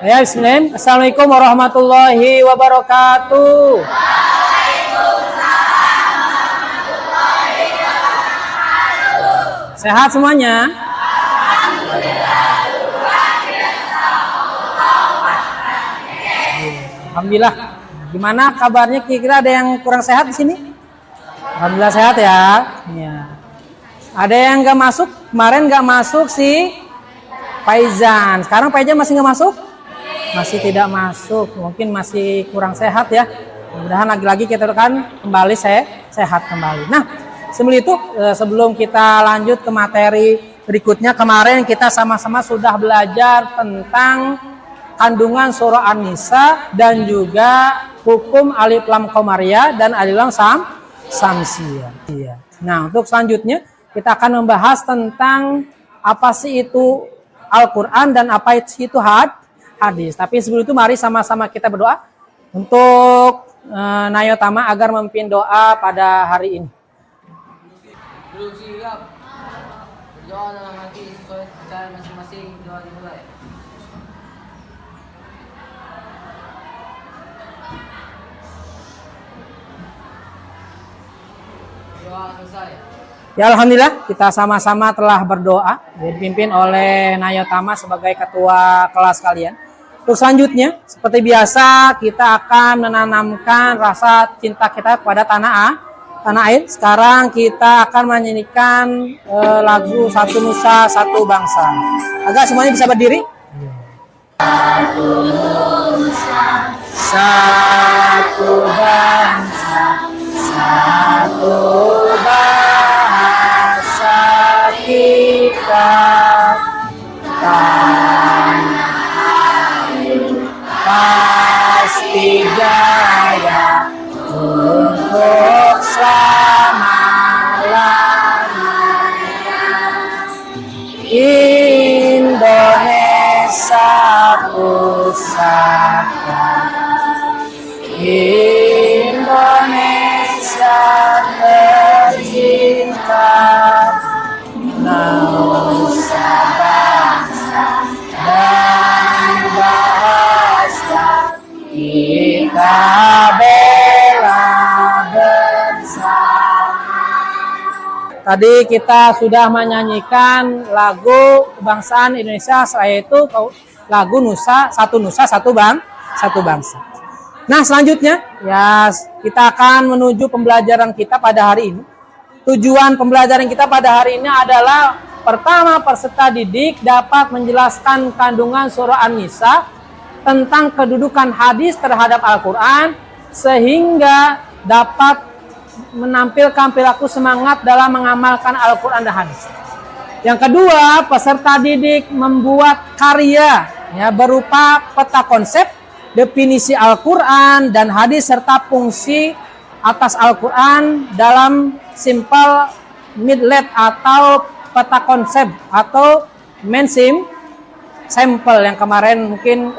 Ya, bismillah. Assalamualaikum warahmatullahi wabarakatuh. Sehat semuanya? Alhamdulillah. Gimana kabarnya? Kira-kira ada yang kurang sehat di sini? Alhamdulillah sehat ya. Ya. Ada yang nggak masuk? Kemarin nggak masuk si Faizan. Sekarang Faizan masih nggak masuk? Masih tidak masuk. Mungkin masih kurang sehat ya. Mudah-mudahan lagi-lagi kita akan kembali sehat kembali. Nah, sebelum kita lanjut ke materi berikutnya, kemarin kita sama-sama sudah belajar tentang kandungan surah An-Nisa dan juga hukum alif lam qamariyah dan alif lam samsiyah. Nah, untuk selanjutnya kita akan membahas tentang apa sih itu Al-Qur'an dan apa itu hadis. Tapi sebelum itu mari sama-sama kita berdoa untuk Nayotama agar memimpin doa pada hari ini. Berdoa dalam hati sesuai cara masing-masing. Doa dimulai. Doa selesai. Ya, alhamdulillah kita sama-sama telah berdoa, dipimpin oleh Nayotama sebagai ketua kelas kalian. Untuk selanjutnya, seperti biasa kita akan menanamkan rasa cinta kita kepada tanah air. Sekarang kita akan menyanyikan lagu Satu Nusa Satu Bangsa. Agar semuanya bisa berdiri. Satu nusa, satu bangsa, satu bahasa kita. Pasti jaya untuk selama-lamanya. Indonesia pusaka, Indonesia tercinta, nusa bangsa dan bahasa kita bela bersama. Tadi kita sudah menyanyikan lagu kebangsaan Indonesia, yaitu lagu Satu Nusa Satu Bangsa. Nah, selanjutnya ya kita akan menuju pembelajaran kita pada hari ini. Tujuan pembelajaran kita pada hari ini adalah pertama, peserta didik dapat menjelaskan kandungan surah An-Nisa tentang kedudukan hadis terhadap Al-Quran sehingga dapat menampilkan perilaku semangat dalam mengamalkan Al-Quran dan hadis. Yang kedua, peserta didik membuat karya ya, berupa peta konsep, definisi Al-Quran dan hadis serta fungsi atas Al-Quran dalam simple midlet atau peta konsep atau mainstream sampel yang kemarin mungkin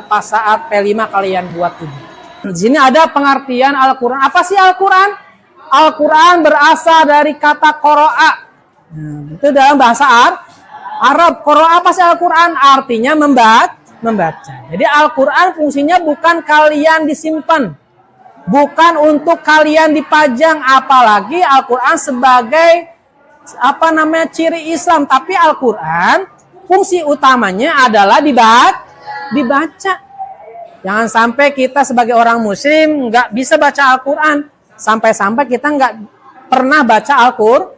pas saat P5 kalian buat juga. Di sini ada pengertian Al-Quran. Apa sih Al-Quran? Al-Quran berasal dari kata qoro'a. Itu dalam bahasa Arab. Qoro'a apa sih Al-Quran? Artinya membaca. Jadi Al-Quran fungsinya bukan kalian disimpan, bukan untuk kalian dipajang, apalagi Al-Quran sebagai ciri Islam. Tapi Al-Quran fungsi utamanya adalah dibaca. Jangan sampai kita sebagai orang muslim nggak bisa baca Al-Quran. Sampai-sampai kita nggak pernah baca Al-Quran.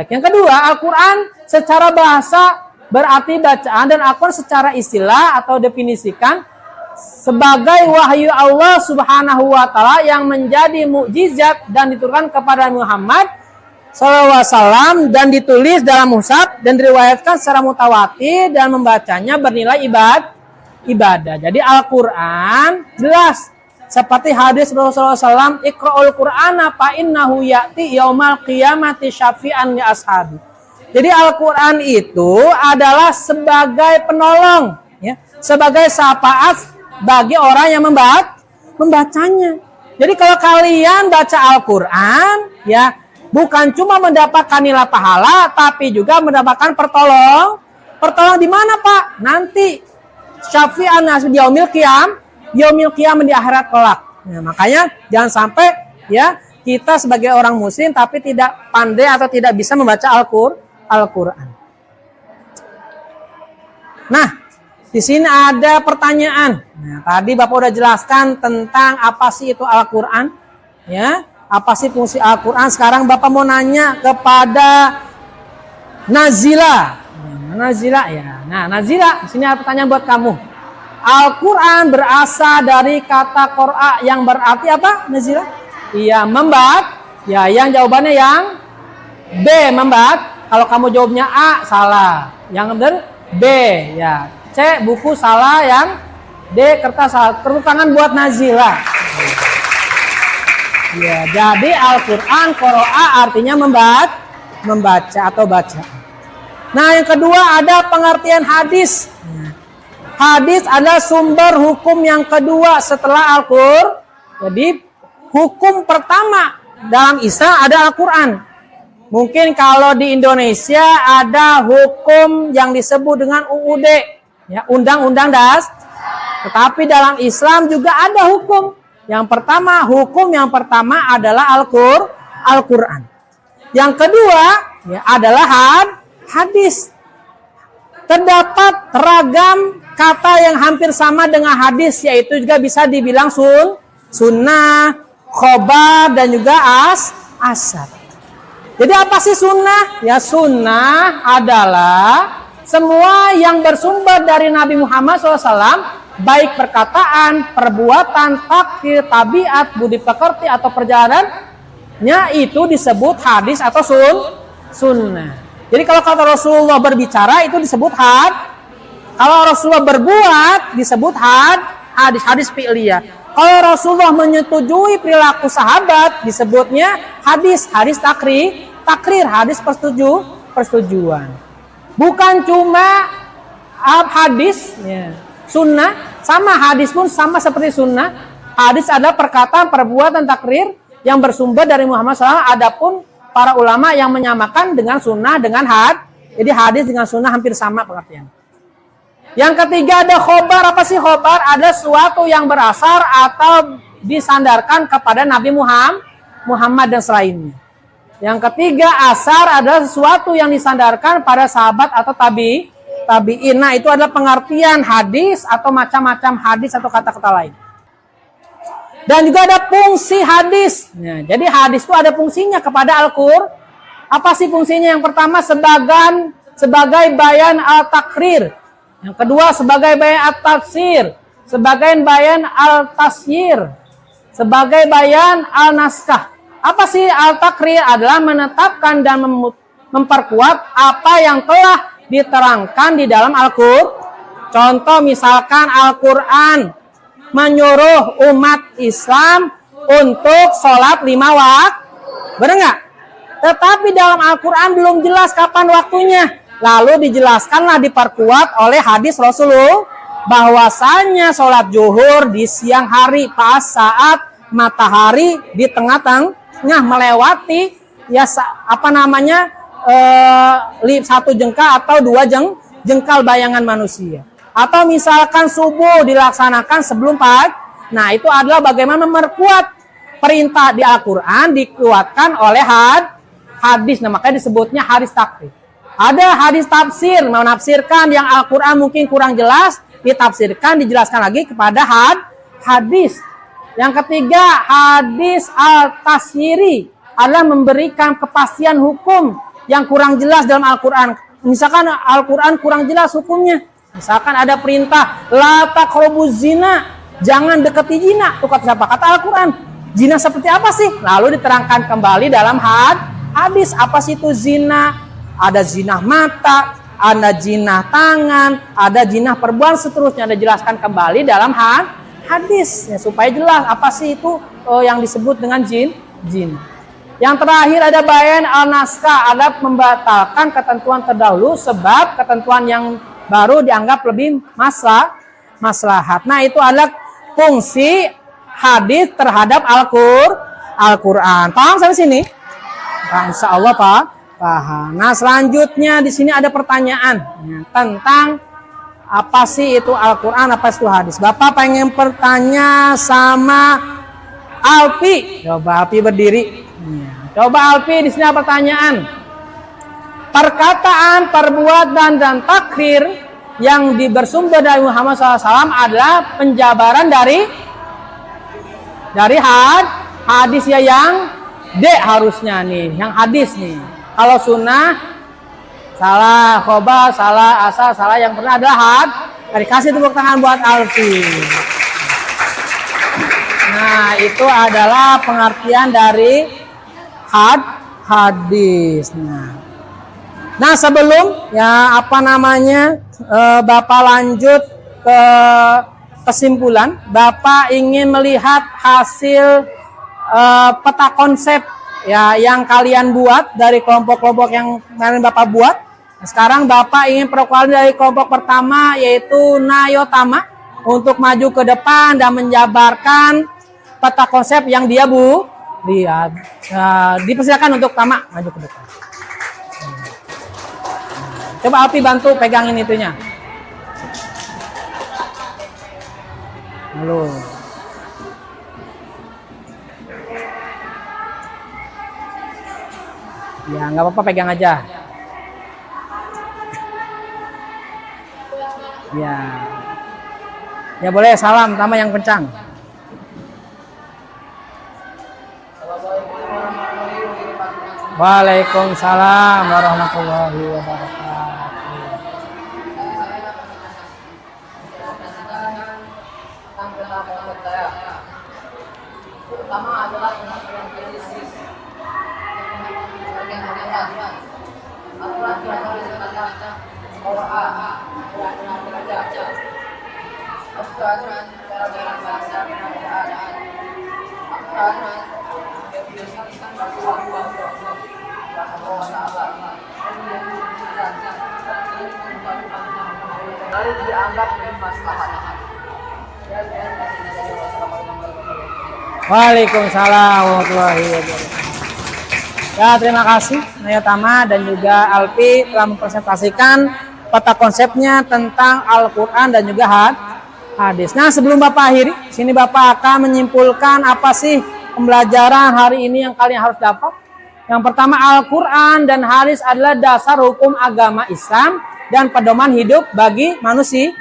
Yang kedua, Al-Quran secara bahasa berarti bacaan, dan Al-Quran secara istilah atau definisikan sebagai wahyu Allah Subhanahu wa Ta'ala yang menjadi mukjizat dan diturunkan kepada Muhammad SAW dan ditulis dalam mushaf dan diriwayatkan secara mutawatir dan membacanya bernilai ibadah. Jadi Al-Quran jelas seperti hadis Rasulullah SAW, Iqra'ul Qur'ana fa innahu ya'ti yaumal qiyamati syafi'an li ashabi. Jadi Al-Quran itu adalah sebagai penolong, ya, sebagai syafaat bagi orang yang membacanya. Jadi kalau kalian baca Al-Quran, ya, bukan cuma mendapatkan nilai pahala, tapi juga mendapatkan pertolong di mana, Pak? Nanti syafi'an nas di yaumil qiyam di akhirat kelak. Nah, makanya jangan sampai ya kita sebagai orang muslim tapi tidak pandai atau tidak bisa membaca Al-Qur'an. Nah, di sini ada pertanyaan. Nah, tadi Bapak udah jelaskan tentang apa sih itu Al-Qur'an, ya. Apa sih fungsi Al-Qur'an? Sekarang Bapak mau nanya kepada Nazila. Nazila ya. Nah, Nazila, di sini ada pertanyaan buat kamu. Al-Qur'an berasal dari kata qira'a yang berarti apa, Nazila? Iya, membat. Ya, yang jawabannya yang B, membat. Kalau kamu jawabnya A, salah. Yang benar B, ya. C, buku salah. Yang D, kertas salah. Tepuk tangan buat Nazila. Ya, jadi Al-Qur'an qira'a artinya membaca atau baca. Nah, yang kedua ada pengertian hadis. Hadis adalah sumber hukum yang kedua setelah Al-Qur'an. Jadi hukum pertama dalam Islam ada Al-Qur'an. Mungkin kalau di Indonesia ada hukum yang disebut dengan UUD, ya, Undang-Undang Dasar. Tetapi dalam Islam juga ada hukum. Hukum yang pertama adalah Al-Qur'an. Yang kedua ya, adalah hadis. Terdapat ragam kata yang hampir sama dengan hadis, yaitu juga bisa dibilang sunnah, khobar, dan juga asar. Jadi apa sih sunnah? Ya, sunnah adalah semua yang bersumber dari Nabi Muhammad SAW, baik perkataan, perbuatan, takdir, tabiat, budi pekerti, atau perjalanannya itu disebut hadis atau sunnah. Jadi kalau kata Rasulullah berbicara itu disebut kalau Rasulullah berbuat disebut hadis fi'liyah. Kalau Rasulullah menyetujui perilaku sahabat disebutnya hadis takrir, hadis persetujuan. Bukan cuma hadis, ya. Sunnah sama, hadis pun sama seperti sunnah. Hadis adalah perkataan, perbuatan, takrir yang bersumber dari Muhammad SAW. Adapun para ulama yang menyamakan dengan sunnah dengan jadi hadis dengan sunnah hampir sama pengertian. Yang ketiga ada khobar. Apa sih khobar? Ada sesuatu yang berasal atau disandarkan kepada Nabi Muhammad dan selainnya. Yang ketiga asar adalah sesuatu yang disandarkan pada sahabat atau tabi'in. Nah, itu adalah pengertian hadis atau macam-macam hadis atau kata-kata lain. Dan juga ada fungsi hadis. Nah, jadi hadis itu ada fungsinya kepada Al-Qur'an. Apa sih fungsinya? Yang pertama sebagai bayan al-takrir. Yang kedua sebagai bayan al-tafsir. Sebagai bayan al-tasyir. Sebagai bayan al-naskah. Apa sih al-takrir? Adalah menetapkan dan memperkuat apa yang telah diterangkan di dalam Al-Qur'an. Contoh misalkan Al-Qur'an menyuruh umat Islam untuk sholat 5 waktu. Benar nggak? Tetapi dalam Al-Qur'an belum jelas kapan waktunya. Lalu dijelaskanlah, diperkuat oleh hadis Rasulullah bahwasanya sholat zuhur di siang hari pas saat matahari di tengah-tengah melewati ya satu jengkal atau 2 jengkal bayangan manusia. Atau misalkan subuh dilaksanakan sebelum pagi. Nah, itu adalah bagaimana memperkuat perintah di Al-Qur'an dikuatkan oleh hadis. Nah, makanya disebutnya hadis takrir. Ada hadis tafsir, menafsirkan yang Al-Qur'an mungkin kurang jelas, ditafsirkan, dijelaskan lagi kepada hadis. Yang ketiga, hadis al-tasyiri adalah memberikan kepastian hukum yang kurang jelas dalam Al-Qur'an. Misalkan Al-Qur'an kurang jelas hukumnya. Misalkan ada perintah la taqrabuz zina, jangan dekati zina. Itu kata siapa? Kata Al-Qur'an. Zina seperti apa sih? Lalu diterangkan kembali dalam hadis. Apa sih itu zina? Ada zina mata, ada zina tangan, ada zina perbuatan, seterusnya dijelaskan kembali dalam hadis ya, supaya jelas apa sih itu yang disebut dengan zina. Yang terakhir ada bayan al-naskah, ada membatalkan ketentuan terdahulu sebab ketentuan yang baru dianggap lebih maslahat. Nah, itu adalah fungsi hadis terhadap Al-Qur'an. Paham sampai sini? Nah, insya Allah paham. Nah, selanjutnya di sini ada pertanyaan tentang apa sih itu Al-Quran, apa itu hadis. Bapak pengen bertanya sama Alpi. Coba Alpi berdiri. Coba Alpi, di sini ada pertanyaan. Perkataan, perbuatan, dan takrir yang bersumber dari Muhammad SAW adalah penjabaran dari hadis ya, yang D harusnya nih, yang hadis nih. Kalau sunnah salah, khobar salah, asal salah, yang pernah adalah dikasih tepuk tangan buat Alfi. Nah, itu adalah pengertian dari hadis. Nah, sebelum Bapak lanjut ke kesimpulan, Bapak ingin melihat hasil peta konsep ya yang kalian buat dari kelompok-kelompok yang kemarin Bapak buat. Sekarang Bapak ingin perwakilan dari kelompok pertama, yaitu Nayotama, untuk maju ke depan dan menjabarkan peta konsep yang dia lihat. Dipersilakan untuk Tama maju ke depan. Coba Alpi bantu pegangin itunya. Halo. Ya, nggak apa-apa, pegang aja. Ya. Ya boleh, salam Tama yang kencang. Waalaikumsalam warahmatullahi wabarakatuh. Pertama adalah dianggap maslahat. Waalaikumsalam warahmatullahi wabarakatuh. Ya, terima kasih Nayotama dan juga Alpi telah mempresentasikan peta konsepnya tentang Al-Quran dan juga hadis. Nah, sebelum Bapak akhiri, sini Bapak akan menyimpulkan apa sih pembelajaran hari ini yang kalian harus dapat. Yang pertama, Al-Quran dan hadis adalah dasar hukum agama Islam dan pedoman hidup bagi manusia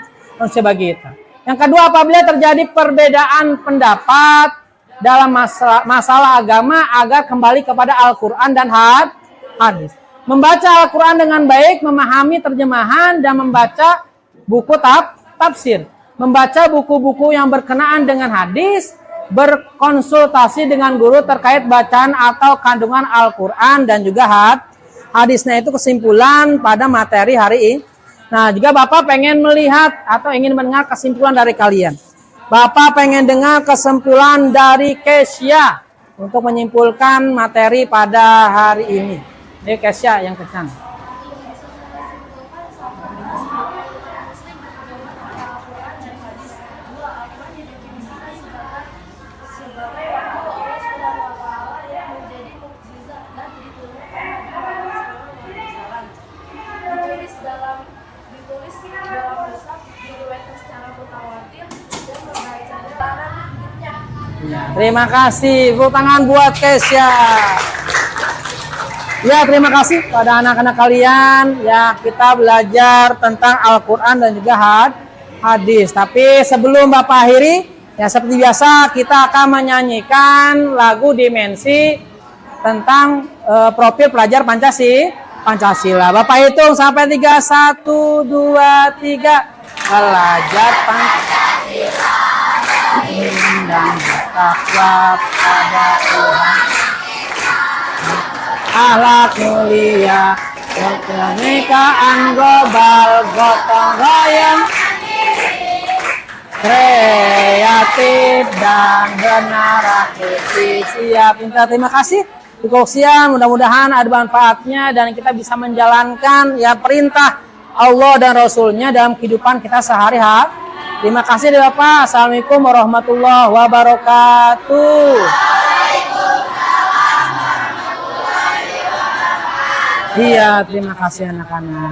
bagi kita. Yang kedua, apabila terjadi perbedaan pendapat dalam masalah agama, agar kembali kepada Al-Quran dan hadis. Membaca Al-Quran dengan baik, memahami terjemahan, dan membaca buku tafsir. Membaca buku-buku yang berkenaan dengan hadis, berkonsultasi dengan guru terkait bacaan atau kandungan Al-Quran dan juga hadisnya. Itu kesimpulan pada materi hari ini. Nah, juga Bapak pengen melihat atau ingin mendengar kesimpulan dari kalian. Bapak pengen dengar kesimpulan dari Kesya untuk menyimpulkan materi pada hari ini. Ini Kesya yang kencang. Ya, terima kasih. Tepuk tangan buat Kesya. Ya, terima kasih pada anak-anak kalian. Ya, kita belajar tentang Al-Quran dan juga hadis. Tapi sebelum Bapak akhiri, ya seperti biasa kita akan menyanyikan lagu Dimensi tentang profil pelajar Pancasila. Bapak hitung sampai 3, 1, 2, 3. Pelajar Pancasila dan bertakwa pada Tuhan, akhlak mulia, kemerdekaan global, gotong royong, kreatif dan bernarasi siap. Terima kasih. Cukup siang, mudah-mudahan ada manfaatnya dan kita bisa menjalankan ya perintah Allah dan Rasulnya dalam kehidupan kita sehari-hari. Terima kasih Bapak. Assalamualaikum warahmatullahi wabarakatuh. Iya, terima kasih anak-anak.